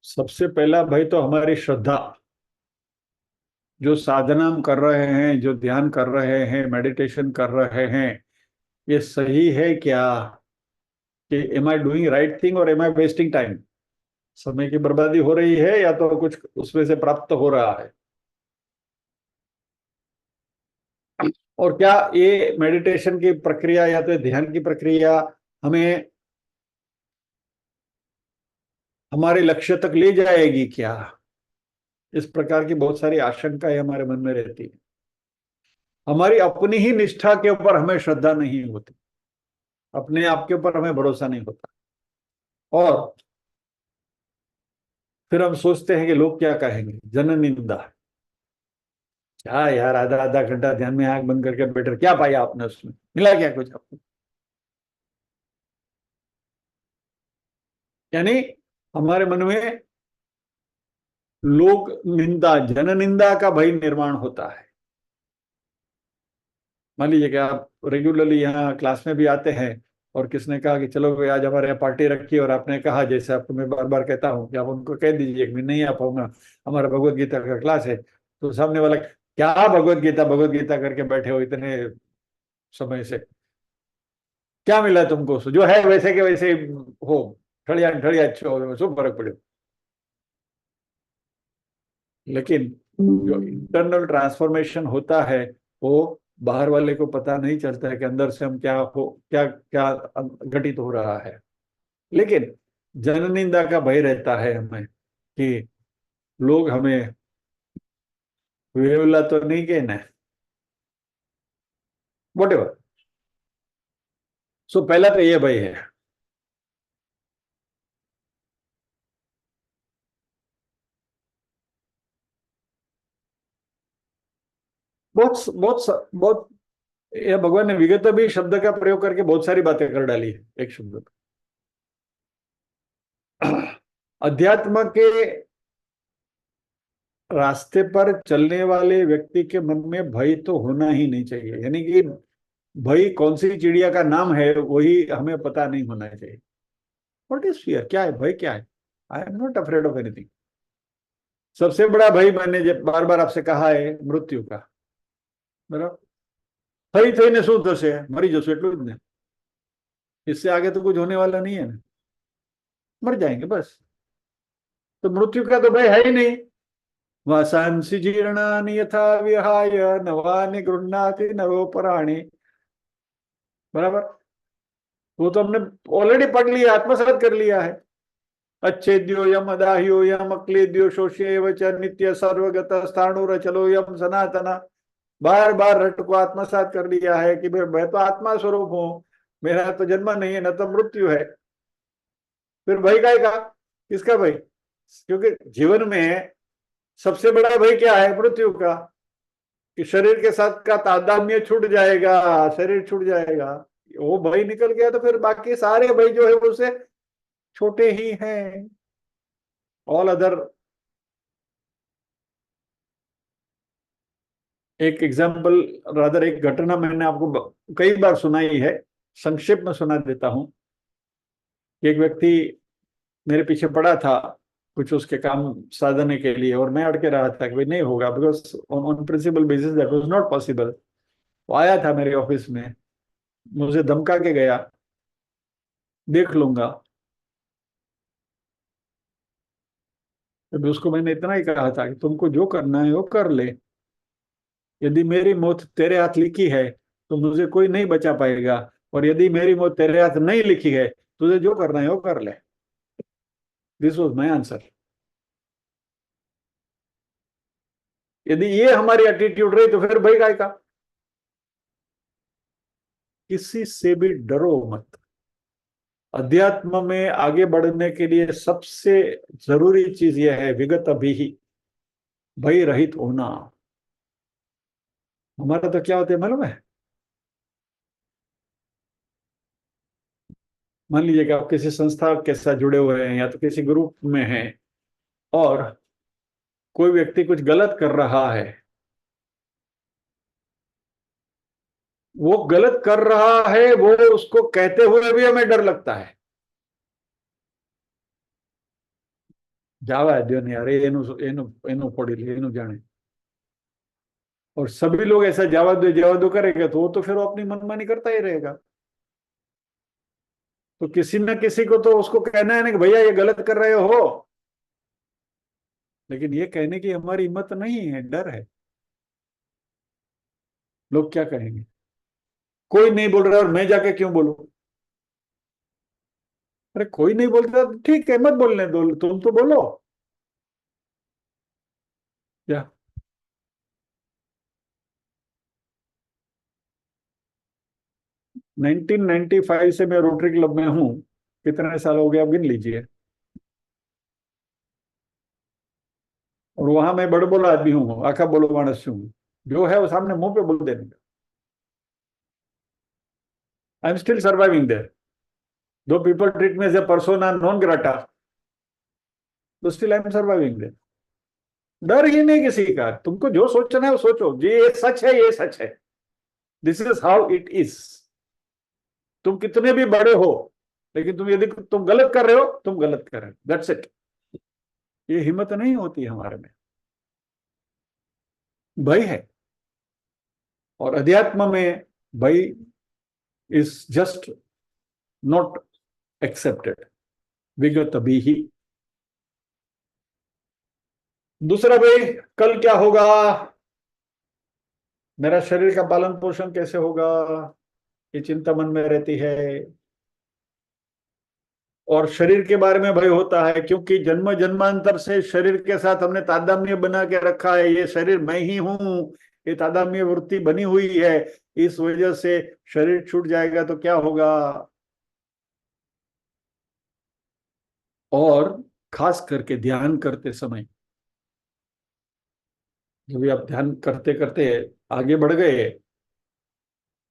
सबसे पहला भय तो हमारी श्रद्धा। जो साधना हम कर रहे हैं, जो ध्यान कर रहे हैं, मेडिटेशन कर रहे हैं, ये सही है क्या? कि am I doing right thing और एम आई वेस्टिंग टाइम? समय की बर्बादी हो रही है या तो कुछ उसमें से प्राप्त हो रहा है? और क्या ये मेडिटेशन की प्रक्रिया या तो ध्यान की प्रक्रिया हमें हमारे लक्ष्य तक ले जाएगी क्या? इस प्रकार की बहुत सारी आशंकाएं हमारे मन में रहती है। हमारी अपनी ही निष्ठा के ऊपर हमें श्रद्धा नहीं होती, अपने आप के ऊपर हमें भरोसा नहीं होता, और फिर हम सोचते हैं कि लोग क्या कहेंगे, जन निंदा। क्या यार, आधा आधा घंटा ध्यान में आंख बंद करके बैठे, क्या पाया आपने, उसमें मिला क्या कुछ आपको? यानी हमारे मन में लोक निंदा, जन निंदा का भय निर्माण होता है। मान लीजिए कि आप रेगुलरली यहाँ क्लास में भी आते हैं और किसने कहा कि चलो भाई आज हमारे यहाँ पार्टी रखी, और आपने कहा, जैसे आपको मैं बार बार कहता हूँ कि आप उनको कह दीजिए कि मैं नहीं आ पाऊंगा, हमारा भगवत गीता का क्लास है, तो सामने वाला क्या भगवत गीता करके बैठे हो इतने समय से, क्या मिला तुमको, जो है वैसे के वैसे हो, ठड़िया ठड़िया अच्छे हो, सब फर्क पड़े। लेकिन जो इंटरनल ट्रांसफॉर्मेशन होता है वो बाहर वाले को पता नहीं चलता है कि अंदर से हम क्या क्या घटित हो रहा है। लेकिन जन निंदा का भय रहता है हमें कि लोग हमें वेवला तो नहीं कहना, वट एवर। सो पहला तो ये भय है। बहुत बहुत बहुत, यह भगवान ने विगत भी शब्द का प्रयोग करके बहुत सारी बातें कर डाली है एक शब्द में। अध्यात्म के रास्ते पर चलने वाले व्यक्ति के मन में भय तो होना ही नहीं चाहिए, यानी कि भय कौन सी चिड़िया का नाम है वही हमें पता नहीं होना चाहिए। व्हाट इज फियर, क्या है भय, क्या है? I am not afraid of anything. सबसे बड़ा भय मैंने जब बार बार आपसे कहा है मृत्यु का, बराबर। થઈ થઈને શું થશે, મરી જશું એટલું જ ને, इससे आगे तो कुछ होने वाला नहीं है ना, मर जाएंगे बस। तो मृत्यु का तो भय है ही नहीं। वासांसि जीर्णानि यथा विहाय नवानि गृह्णाति नरोपराणि, बराबर। वो तो हमने ऑलरेडी पढ़ लिया, आत्मसात कर लिया है। अच्छेद्यो यम अदाह्यो यम अक्लेद्यो शोष्य च नित्य सर्वगत स्थाणुरचलो यम सनातना, बार बार रट को आत्मसात कर लिया है कि भाई मैं तो आत्मा स्वरूप हूं, मेरा तो जन्म नहीं है, न तो मृत्यु है। फिर भय काय का, किसका भय? क्योंकि जीवन में सबसे बड़ा भय क्या है? मृत्यु का, कि शरीर के साथ का तादात्म्य छूट जाएगा, शरीर छूट जाएगा। वो भय निकल गया तो फिर बाकी सारे भय जो है वो उससे छोटे ही हैं। All other. एक एग्जाम्पल, रादर एक घटना मैंने आपको कई बार सुनाई है, संक्षेप में सुना देता हूं। एक व्यक्ति मेरे पीछे पड़ा था कुछ उसके काम साधने के लिए, और मैं अड़के रहा था कि भाई नहीं होगा, because on principle basis that was not possible. वो आया था मेरे ऑफिस में, मुझे धमका के गया, देख लूंगा। तो उसको मैंने इतना ही कहा था कि तुमको जो करना है वो कर ले, यदि मेरी मौत तेरे हाथ लिखी है तो मुझे कोई नहीं बचा पाएगा, और यदि मेरी मौत तेरे हाथ नहीं लिखी है, तुझे जो करना है वो कर ले। This was my answer. यदि ये हमारी एटीट्यूड रही तो फिर भाई काय का, किसी से भी डरो मत। अध्यात्म में आगे बढ़ने के लिए सबसे जरूरी चीज यह है विगत अभी ही भय रहित होना। हमारा तो क्या होता है मालूम है? मान लीजिए कि आप किसी संस्था के साथ जुड़े हुए हैं या तो किसी ग्रुप में हैं, और कोई व्यक्ति कुछ गलत कर रहा है, वो गलत कर रहा है, वो उसको कहते हुए भी हमें डर लगता है। जावा दो नहीं यार, एनु एनु एनु फोड़ी ली, एनु जाने। और सभी लोग ऐसा जावा दो करेंगे तो वो तो फिर वो अपनी मनमानी करता ही रहेगा। तो किसी न किसी को तो उसको कहना है ना कि भैया ये गलत कर रहे हो। लेकिन ये कहने की हमारी हिम्मत नहीं है, डर है। लोग क्या कहेंगे, कोई नहीं बोल रहा और मैं जाके क्यों बोलूं? अरे कोई नहीं बोलता तो ठीक है, मत बोलने दो, तुम तो बोलो। क्या? 1995 से मैं रोटरी क्लब में हूँ, कितने साल हो गए आप गिन लीजिए। और वहां मैं बड़े बोला आदमी हूँ, आखा बोलो मानस हूँ, जो है वो सामने मुंह पे बोल देने का। I am still surviving there, though people treat me as a persona non grata, तो still I am surviving there. डर ही नहीं किसी का, तुमको जो सोचना है वो सोचो, ये सच है, ये सच है, this is how it is. तुम कितने भी बड़े हो, लेकिन तुम यदि तुम गलत कर रहे हो, तुम गलत कर रहे हो, दैट्स इट। ये हिम्मत नहीं होती हमारे में, भय है। और अध्यात्म में भय इज जस्ट नॉट एक्सेप्टेड, विगत भी ही। दूसरा भाई, कल क्या होगा, मेरा शरीर का पालन पोषण कैसे होगा, ये चिंता मन में रहती है। और शरीर के बारे में भय होता है, क्योंकि जन्म जन्मांतर से शरीर के साथ हमने तादात्म्य बना के रखा है, ये शरीर मैं ही हूं, ये तादात्म्य वृत्ति बनी हुई है। इस वजह से शरीर छूट जाएगा तो क्या होगा। और खास करके ध्यान करते समय, जब भी आप ध्यान करते करते आगे बढ़ गए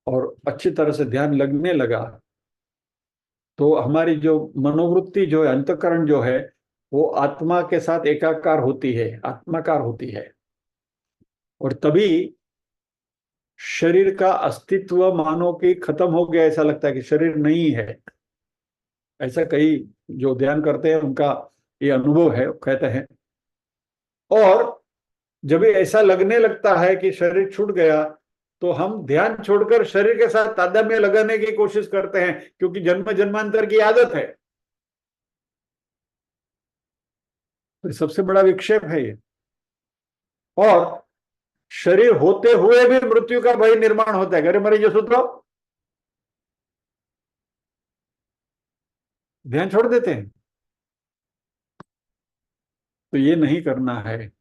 और अच्छी तरह से ध्यान लगने लगा, तो हमारी जो मनोवृत्ति जो है, अंतःकरण जो है, वो आत्मा के साथ एकाकार होती है, आत्माकार होती है। और तभी शरीर का अस्तित्व मानो कि खत्म हो गया, ऐसा लगता है कि शरीर नहीं है। ऐसा कई जो ध्यान करते हैं उनका ये अनुभव है, कहते हैं। और जब भी ऐसा लगने लगता है कि शरीर छूट गया, तो हम ध्यान छोड़कर शरीर के साथ तादात्म्य लगाने की कोशिश करते हैं, क्योंकि जन्म जन्मांतर की आदत है। तो सबसे बड़ा विक्षेप है ये। और शरीर होते हुए भी मृत्यु का भय निर्माण होता है, घरे मरी जो सूत्र ध्यान छोड़ देते हैं। तो ये नहीं करना है।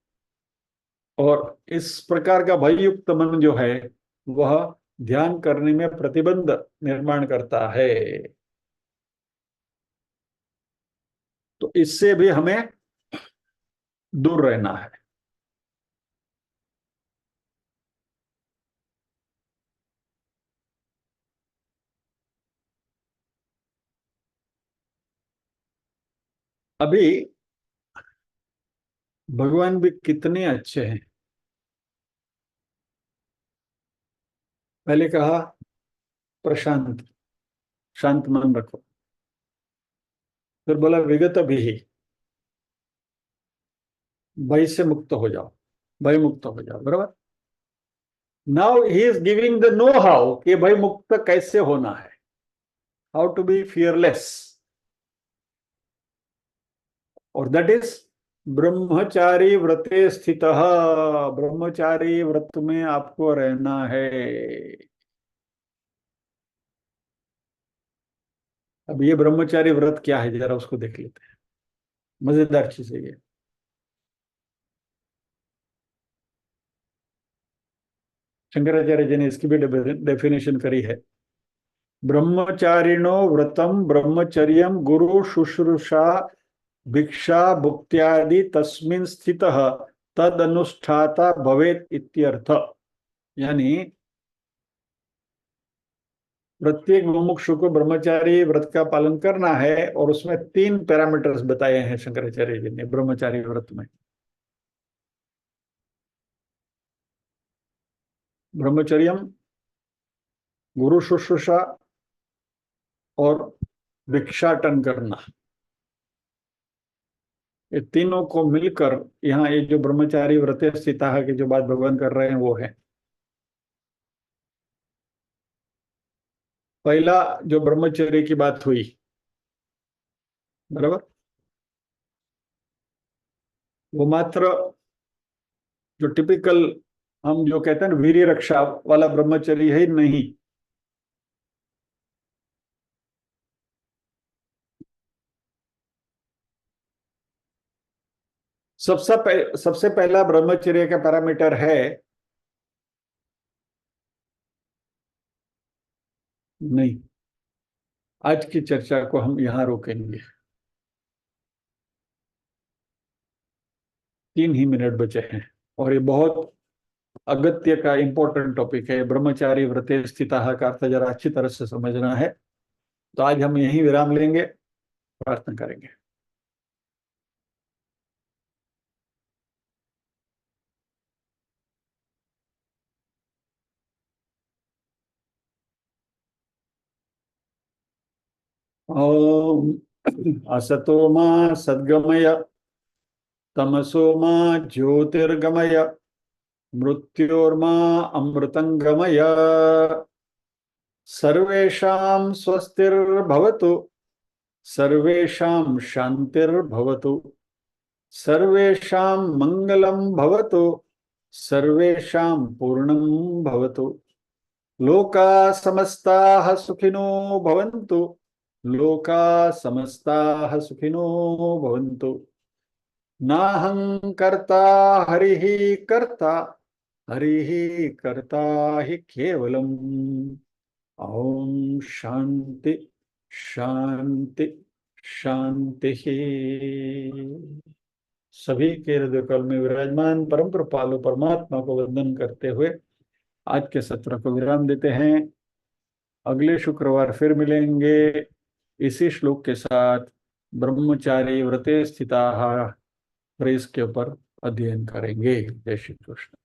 और इस प्रकार का भययुक्त मन जो है, वह ध्यान करने में प्रतिबंध निर्माण करता है। तो इससे भी हमें दूर रहना है। अभी भगवान भी कितने अच्छे हैं। पहले कहा प्रशांत, शांत मन रखो। फिर बोला विगत भी ही, भय से मुक्त हो जाओ, भय मुक्त हो जाओ, बराबर। Now he is giving the know how कि भय मुक्त कैसे होना है, हाउ टू बी फियरलेस। और दैट इज ब्रह्मचारी व्रते स्थित, ब्रह्मचारी व्रत में आपको रहना है। अब ये ब्रह्मचारी व्रत क्या है, जरा उसको देख लेते हैं। मजेदार चीज है ये। शंकराचार्य जी ने इसकी भी डेफिनेशन करी है। ब्रह्मचारिणो व्रतम ब्रह्मचर्यम गुरु शुश्रूषा भिक्षा भुक्त्यादि तस्मिन् स्थितः तद अनुष्ठाता भवेत इत्यर्थ। यानी प्रत्येक मुमुक्षु को ब्रह्मचारी व्रत का पालन करना है, और उसमें 3 पैरामीटर्स बताए हैं शंकराचार्य जी ने ब्रह्मचारी व्रत में। ब्रह्मचर्यम, गुरु शुश्रूषा और भिक्षाटन करना, ये तीनों को मिलकर यहाँ ये जो ब्रह्मचारी व्रत स्थिता की जो बात भगवान कर रहे हैं वो है। पहला जो ब्रह्मचर्य की बात हुई, बराबर, वो मात्र जो टिपिकल हम जो कहते हैं ना वीर्य रक्षा वाला ब्रह्मचर्य है नहीं। सबसे पहला ब्रह्मचर्य का पैरामीटर है नहीं। आज की चर्चा को हम यहां रोकेंगे, 3 ही मिनट बचे हैं। और ये बहुत अगत्य का इंपॉर्टेंट टॉपिक है। ब्रह्मचारी व्रते स्थिता का अर्थ जरा अच्छी तरह से समझना है। तो आज हम यहीं विराम लेंगे, प्रार्थना करेंगे। ओम असतो मा सद्गमय तमसो मा ज्योतिर्गमय मृत्योर्मा अमृतंगमय सर्वेषां स्वस्तिर्भवतु सर्वेषां शान्तिर्भवतु सर्वेषां मङ्गलं भवतु सर्वेषां पूर्णं भवतु लोका समस्ताः सुखिनो भवन्तु लोका समस्ताः सुखिनो भवन्तु नाहं कर्ता हरिः कर्ता हरिः कर्ता हि केवलम् ओम शांति शांति शांति। सभी के हृदय कल में विराजमान परम कृपालु परमात्मा को वंदन करते हुए आज के सत्र को विराम देते हैं। अगले शुक्रवार फिर मिलेंगे इसी श्लोक के साथ। ब्रह्मचारी व्रते स्थिता, फिर इसके ऊपर अध्ययन करेंगे। जय श्री कृष्ण।